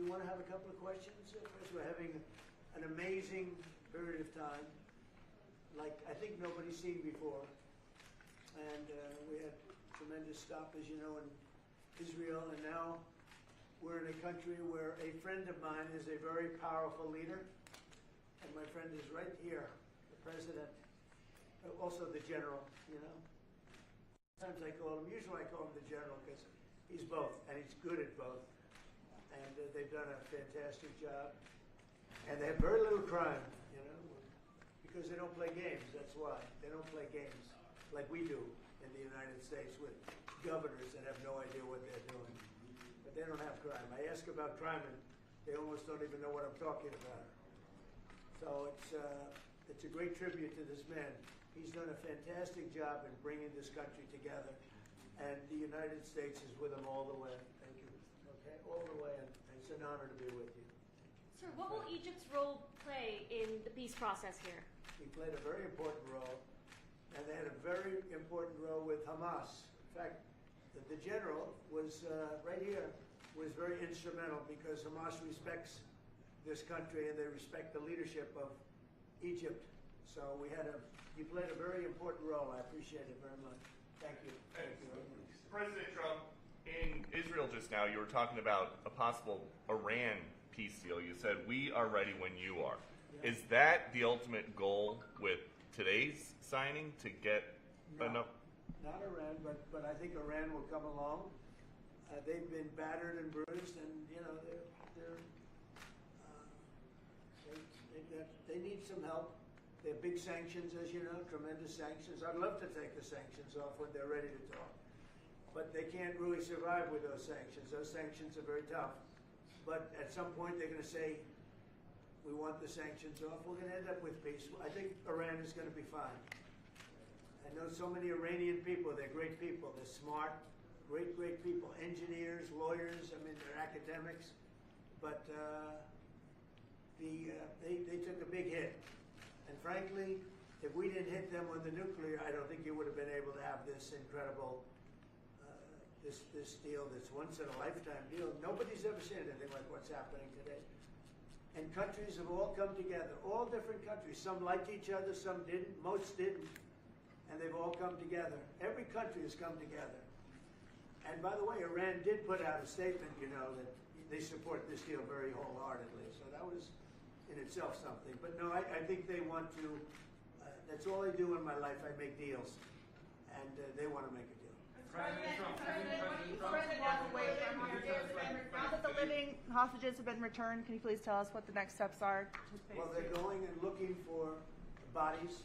you want to have a couple of questions? First, we're having an amazing period of time, like I think nobody's seen before. And we had tremendous stop, as you know, in Israel, and now we're in a country where a friend of mine is a very powerful leader, and my friend is right here, the president, also the general, you know. Sometimes usually I call him the general because he's both, and he's good at both. And they've done a fantastic job. And they have very little crime, you know, because they don't play games, that's why. They don't play games like we do in the United States with governors that have no idea what they're doing. But they don't have crime. I ask about crime and they almost don't even know what I'm talking about. So it's a great tribute to this man. He's done a fantastic job in bringing this country together, and the United States is with him all the way. Thank you. Okay, all the way, and it's an honor to be with you. Sir, what will Egypt's role play in the peace process here? He played a very important role, and they had a very important role with Hamas. In fact, the general was right here, was very instrumental because Hamas respects this country and they respect the leadership of Egypt. So you played a very important role. I appreciate it very much. Thank you. Thank you. President Trump, in Israel just now, you were talking about a possible Iran peace deal. You said, we are ready when you are. Yeah. Is that the ultimate goal with today's signing, to get enough? Not Iran, but I think Iran will come along. They've been battered and bruised, and you know they need some help. They have big sanctions, as you know, tremendous sanctions. I'd love to take the sanctions off when they're ready to talk. But they can't really survive with those sanctions. Those sanctions are very tough. But at some point they're going to say, we want the sanctions off. We're going to end up with peace. I think Iran is going to be fine. I know so many Iranian people. They're great people. They're smart, great people. Engineers, lawyers, I mean, they're academics. But they took a big hit. And frankly, if we didn't hit them with the nuclear, I don't think you would have been able to have this incredible, this deal, this once-in-a-lifetime deal. Nobody's ever seen anything like what's happening today. And countries have all come together, all different countries. Some liked each other, some didn't, most didn't. And they've all come together. Every country has come together. And by the way, Iran did put out a statement, you know, that they support this deal very wholeheartedly. So that was in itself something. But no, I think they want to, that's all I do in my life. I make deals. And they want to make a deal. Now that the living hostages have been returned, can you please tell us what the next steps are? Well, they're going and looking for bodies.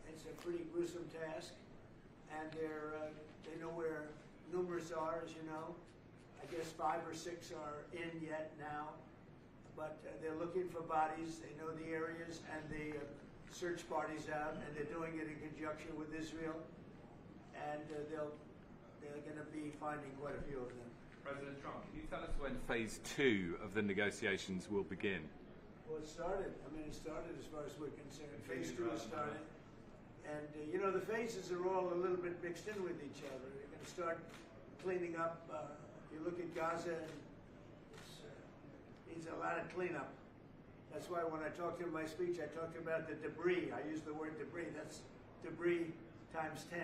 It's a pretty gruesome task. And they know where numerous are, as you know. I guess 5 or 6 are in yet now. But they're looking for bodies. They know the areas, and they search parties out, and they're doing it in conjunction with Israel. And they're going to be finding quite a few of them. President Trump, can you tell us when phase 2 of the negotiations will begin? Well, it started. I mean, it started as far as we're concerned. Phase 2 has started. And, you know, the phases are all a little bit mixed in with each other. You're going to start cleaning up. You look at Gaza, and it needs a lot of cleanup. That's why when I talked in my speech, I talked about the debris. I used the word debris. That's debris times 10.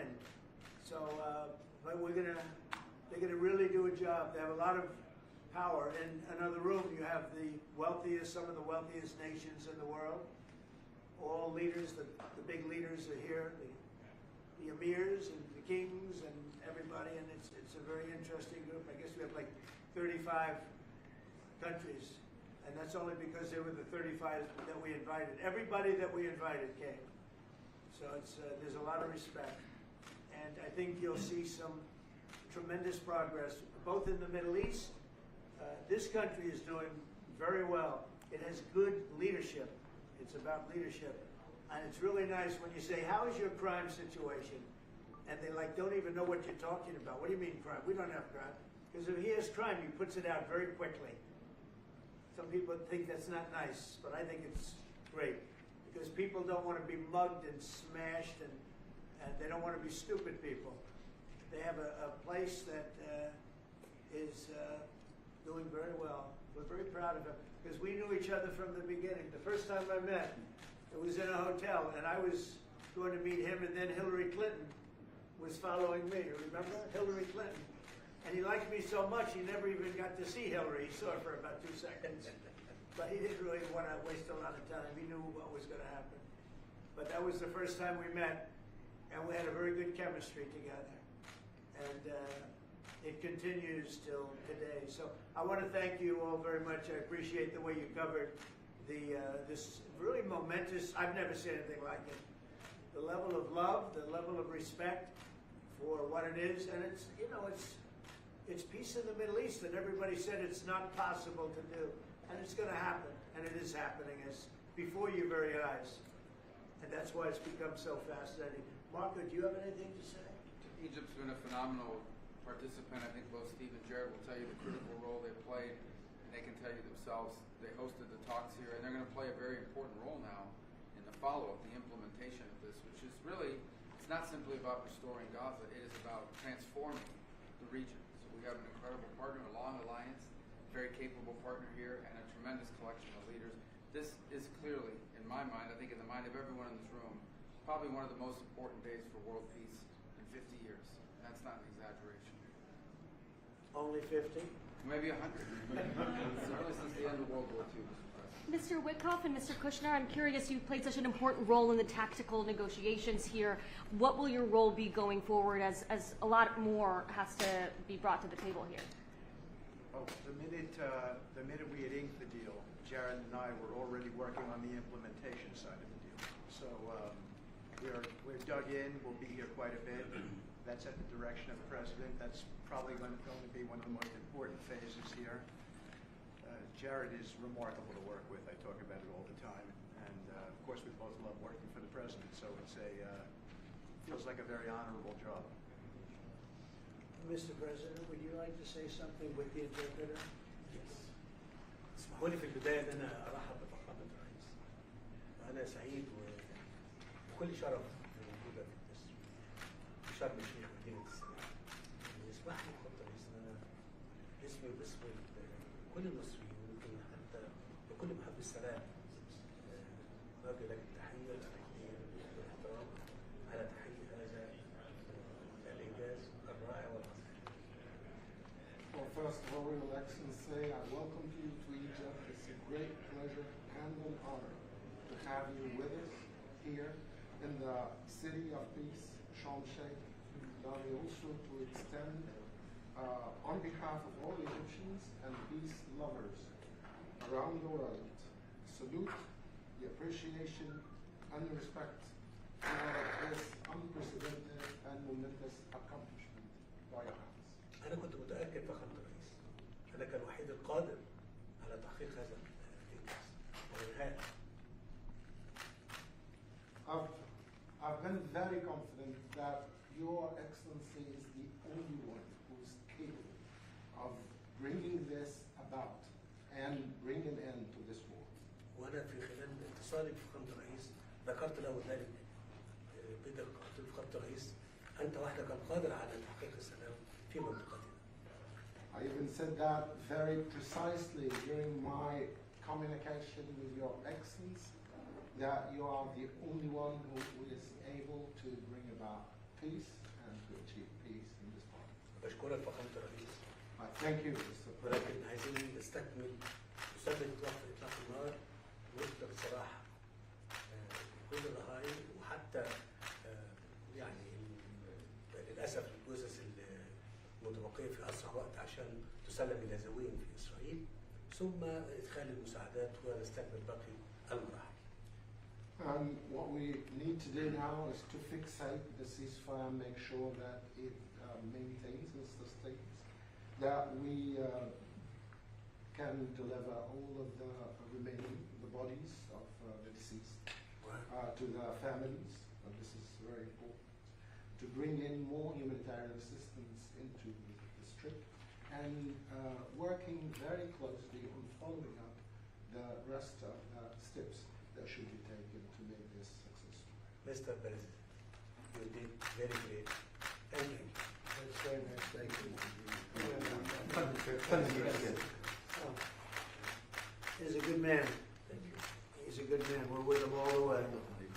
So, but they're gonna really do a job. They have a lot of power. In another room, you have some of the wealthiest nations in the world. All leaders, the big leaders are here, the emirs and the kings and everybody, and it's a very interesting group. I guess we have like 35 countries, and that's only because they were the 35 that we invited. Everybody that we invited came. So there's a lot of respect. And I think you'll see some tremendous progress, both in the Middle East. This country is doing very well. It has good leadership. It's about leadership. And it's really nice when you say, how is your crime situation? And they don't even know what you're talking about. What do you mean crime? We don't have crime. Because if he has crime, he puts it out very quickly. Some people think that's not nice, but I think it's great. Because people don't want to be mugged and smashed, and they don't want to be stupid people. They have a place that is doing very well. We're very proud of him because we knew each other from the beginning. The first time I met, it was in a hotel, and I was going to meet him, and then Hillary Clinton was following me. Remember Hillary Clinton? And he liked me so much, he never even got to see Hillary. He saw her for about 2 seconds. But he didn't really want to waste a lot of time. He knew what was going to happen. But that was the first time we met, and we had a very good chemistry together. And it continues till today. So I want to thank you all very much. I appreciate the way you covered this really momentous, I've never seen anything like it. The level of love, the level of respect for what it is, and it's, you know, it's peace in the Middle East, and everybody said it's not possible to do. And it's going to happen, and it is happening. It's before your very eyes. And that's why it's become so fascinating. Marco, do you have anything to say? Egypt's been a phenomenal participant. I think both Steve and Jared will tell you the critical role they played, and they can tell you themselves. They hosted the talks here, and they're going to play a very important role now in the follow-up, the implementation of this, which is really, it's not simply about restoring Gaza. It is about transforming the region. So we have an incredible partner, a long alliance, very capable partner here, and a tremendous collection of leaders. This is clearly, in my mind, I think in the mind of everyone in this room, probably one of the most important days for world peace in 50 years. That's not an exaggeration. Only 50? Maybe 100. Certainly since the end of World War II. Mr. Witkoff and Mr. Kushner, I'm curious, you played such an important role in the tactical negotiations here. What will your role be going forward as a lot more has to be brought to the table here? Oh, the minute we had inked the deal, Jared and I were already working on the implementation side of the deal. So we're dug in. We'll be here quite a bit. That's at the direction of the president. That's probably going to be one of the most important phases here. Jared is remarkable to work with. I talk about it all the time. And of course, we both love working for the president. So it's feels like a very honorable job. Mr. President, would you like to say something with the interpreter? اسمحوا لي في البداية أن أنا أرحب بفخامة الرئيس. أنا سعيد وكل شرف موجودة في شرم الشيخ مدينة السلام. يسمح لي فخامة الرئيس أن أنا اسمي واسم كل المصريين ويمكن حتى لكل محب السلام أوجه لك التحية الأخيرة والاحترام على تحقيق هذا الإنجاز الرائع والعظيم. Well, first of all, Your Excellency, I welcome you to Egypt. It's a great pleasure and an honor to have you with us here in the city of peace, Sharm El Sheikh. Allow me also to extend, on behalf of all Egyptians and peace lovers around the world, salute, the appreciation, and the respect for this unprecedented and momentous accomplishment by your hands. أنا كنت متأكد فخامة الرئيس أنك الوحيد القادر على تحقيق هذا الإنجاز وإنهائه. I've been very confident that Your Excellency is the only one who is capable of bringing this about and bringing an end to this war. وأنا في خلال اتصالي بفخامة الرئيس ذكرت له ذلك بدقة. قلت له فخامة الرئيس أنت وحدك القادر على تحقيق السلام في منطقتنا. I even said that very precisely during my communication with Your Excellency, that you are the only one who is able to bring about peace and to achieve peace in this part. بشكرك فخامة الرئيس. I thank you, Mr. President. ولكن عايزين نستكمل نثبت وقت إطلاق النار ونطلق السراح كل الرهائن وحتى يعني للأسف الجثث المتبقية في أسرع وقت عشان تسلم إلى ذويهم في إسرائيل ثم إدخال المساعدات ونستكمل باقي المراحل. And what we need to do now is to fixate the ceasefire and make sure that it maintains and sustains, that we can deliver all of the remaining, the bodies of the deceased to the families, and this is very important, to bring in more humanitarian assistance into the strip, and working very closely on following up the rest of the steps that should be taken to make this successful. Mr. President, you did very great. Thank you. That's very nice. Thank you. is a good man. He's a good man. We're with him all the way.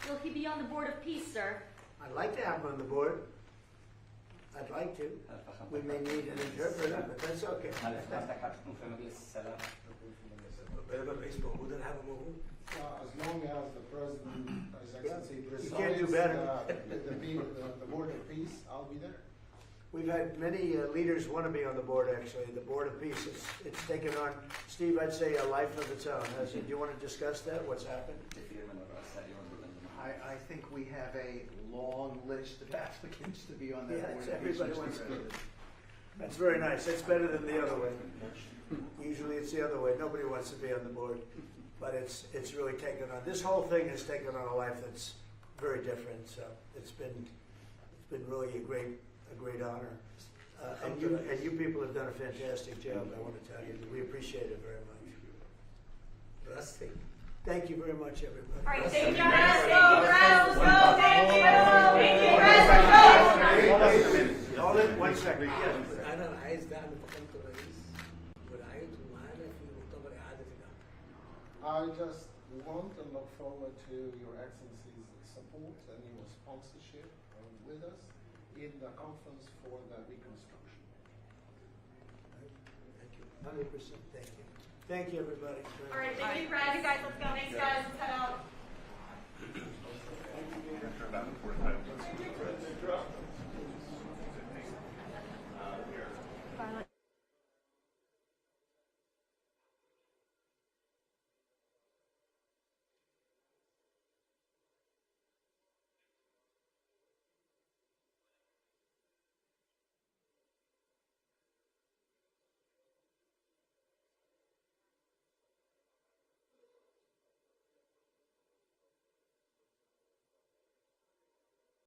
Will he be on the Board of Peace, sir? I'd like to have him on the board. I'd like to. We may need an interpreter, but that's okay. As long as the President, His Excellency, You can't do presides better. the Board of Peace, I'll be there. We've had many leaders want to be on the board, actually. The Board of Peace, it's taken on, Steve, I'd say a life of its own. Do you want to discuss that, what's happened? I think we have a long list of applicants to be on that Yeah, board. it's of everybody Peace, wants Mr. to. President. That's very nice. That's better than the other way. Usually it's the other way. Nobody wants to be on the board. But it's really taken on, this whole thing has taken on a life that's very different. So it's been really a great honor. And you people have done a fantastic job, I want to tell you. We appreciate it very much. Thank you very much, everybody. All right, thank you, guys. Thank you, guys. Thank you. Thank you, guys. Hold it 1 second. Yes. أنا عايز دعم فخامة الرئيس ورعايته معانا في مؤتمر إعادة الأمن. I just want and look forward to Your Excellency's support and your sponsorship with us in the conference for the reconstruction. Thank you. 100%. Thank you. Thank you, everybody. All right, thank you, guys. Let's go. Thanks, guys. Let's head out. Turn down the 45 minutes.